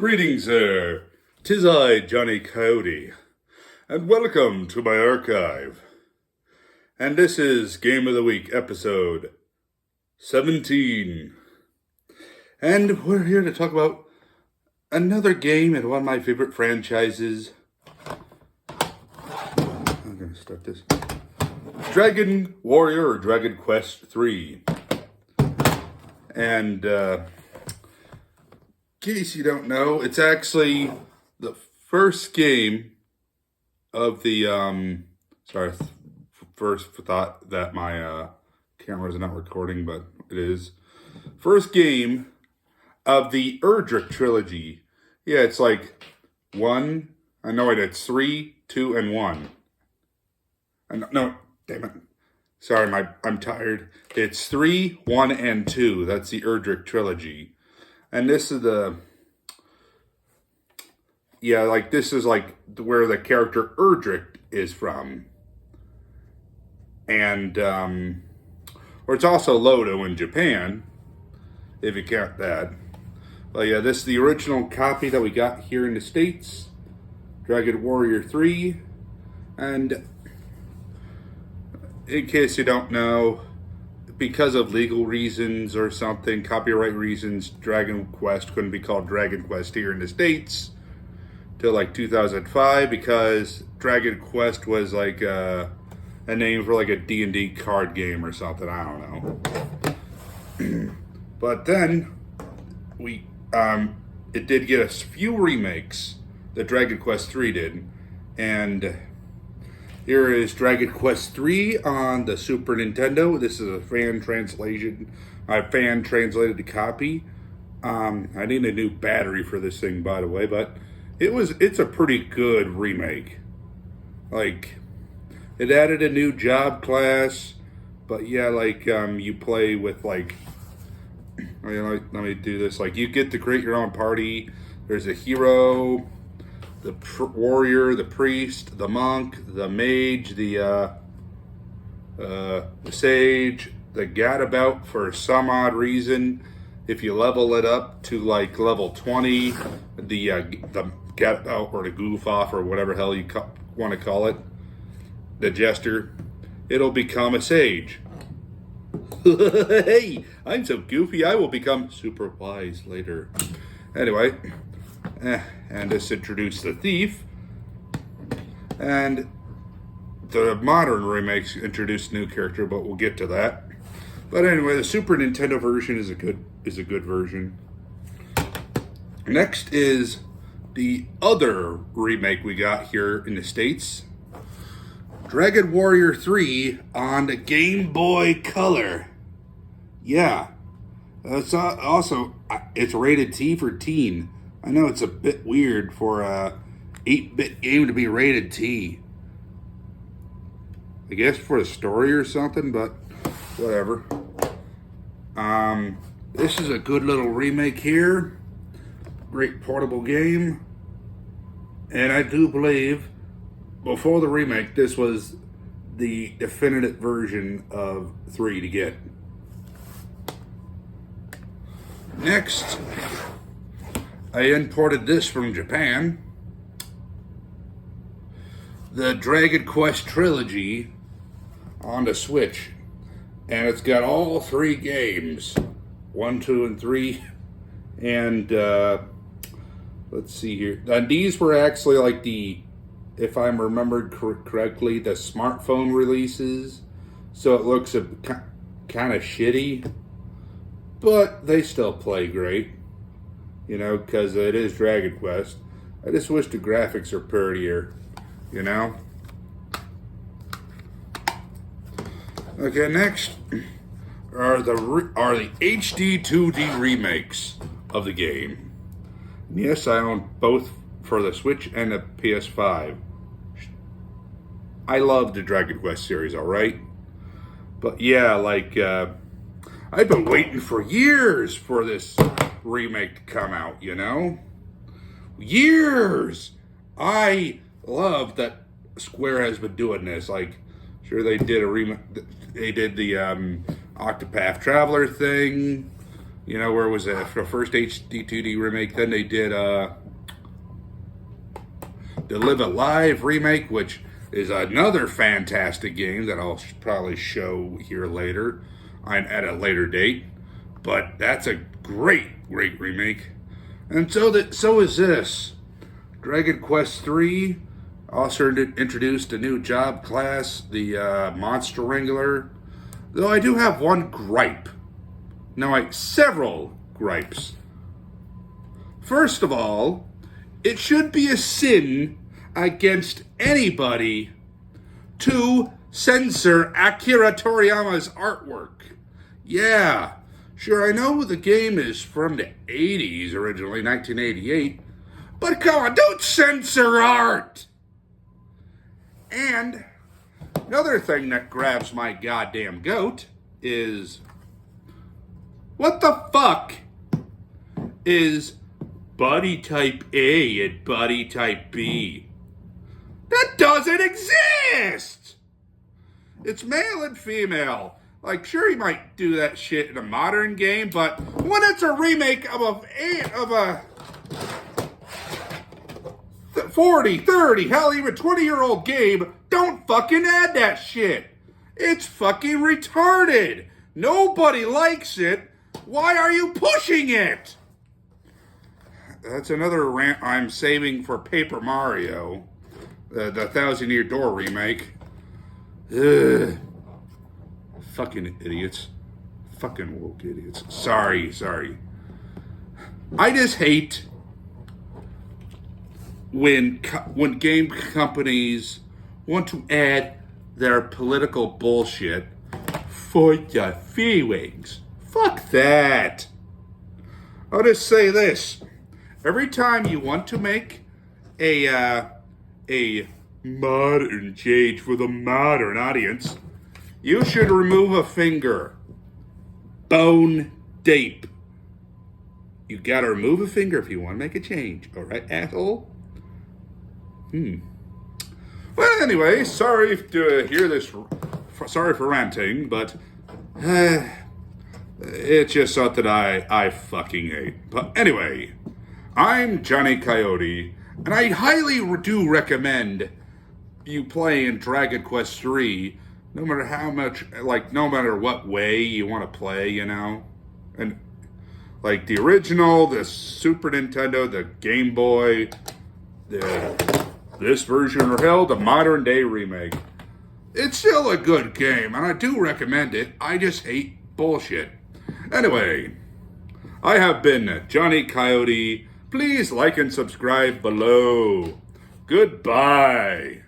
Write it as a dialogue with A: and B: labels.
A: Greetings there, 'tis I, Johnny Coyote, and welcome to my archive. And this is Game of the Week, episode 17. And we're here to talk about another game in one of my favorite franchises. I'm going to start this. Dragon Warrior or Dragon Quest III. And, in case you don't know, it's actually the first game of the, first thought that my camera is not recording, but it is. First game of the Erdrick trilogy. Yeah, it's like it's 3, 2, and 1. And no, damn it. Sorry, I'm tired. It's 3, 1, and 2. That's the Erdrick trilogy. And this is this is where the character Erdrick is from. And, or it's also Lodo in Japan, if you count that. But yeah, this is the original copy that we got here in the States. Dragon Warrior 3. And in case you don't know, because of legal reasons or something, copyright reasons, Dragon Quest couldn't be called Dragon Quest here in the States till like 2005, because Dragon Quest was like a name for like a D&D card game or something, I don't know. But then it did get a few remakes that Dragon Quest 3 did, and here is Dragon Quest III on the Super Nintendo. This is a fan translation. I fan translated copy. I need a new battery for this thing, by the way, but it's a pretty good remake. Like, it added a new job class, but yeah, you play with let me do this. Like, you get to create your own party. There's a hero, the warrior, the priest, the monk, the mage, the sage, the gadabout. For some odd reason, if you level it up to like level 20, the gadabout or the goof off or whatever hell you want to call it, the jester, it'll become a sage. Hey, I'm so goofy, I will become super wise later. Anyway. And this introduced the thief, and the modern remakes introduced a new character, but we'll get to that. But anyway, the Super Nintendo version is a good version. Next is the other remake we got here in the States, Dragon Warrior 3 on the Game Boy Color. Yeah, it's also it's rated T for teen. I know it's a bit weird for a 8-bit game to be rated T. I guess for the story or something, but whatever. This is a good little remake here. Great portable game. And I do believe, before the remake, this was the definitive version of 3 to get. Next, I imported this from Japan. The Dragon Quest trilogy on the Switch. And it's got all 3 games. 1, 2, and 3. And let's see here. And these were actually like if I'm remembered correctly, the smartphone releases. So it looks kind of shitty. But they still play great. You know, because it is Dragon Quest. I just wish the graphics are prettier, you know? Okay, next are the HD 2D remakes of the game. And yes, I own both for the Switch and the PS5. I love the Dragon Quest series, alright? But yeah, I've been waiting for years for this remake to come out, you know? Years! I love that Square has been doing this. Like, sure, they did a remake. They did the Octopath Traveler thing. You know, where was it? The first HD2D remake. Then they did the Live Alive remake, which is another fantastic game that I'll probably show here later at a later date. But that's a great remake. And so is this. Dragon Quest III also introduced a new job class, the Monster Wrangler. Though I do have one gripe. No, several gripes. First of all, it should be a sin against anybody to censor Akira Toriyama's artwork. Yeah, sure, I know the game is from the 80s originally, 1988, but come on, don't censor art! And another thing that grabs my goddamn goat is, what the fuck is body type A and body type B? That doesn't exist! It's male and female. Like, sure, you might do that shit in a modern game, but when it's a remake of a 40, 30, hell, even 20-year-old game, don't fucking add that shit. It's fucking retarded. Nobody likes it. Why are you pushing it? That's another rant I'm saving for Paper Mario, the Thousand Year Door remake. Ugh. Fucking idiots. Fucking woke idiots. Sorry. I just hate when game companies want to add their political bullshit for your feelings. Fuck that. I'll just say this. Every time you want to make a modern change for the modern audience, you should remove a finger. Bone deep. You gotta remove a finger if you want to make a change. Alright, asshole? Well, anyway, sorry to hear this. Sorry for ranting, but it's just something I fucking hate. But anyway, I'm Johnny Coyote, and I highly do recommend you playing Dragon Quest III, no matter how much, like, no matter what way you want to play, you know? And, like, the original, the Super Nintendo, the Game Boy, this version, or hell, the modern day remake. It's still a good game, and I do recommend it. I just hate bullshit. Anyway, I have been Johnny Coyote. Please like and subscribe below. Goodbye.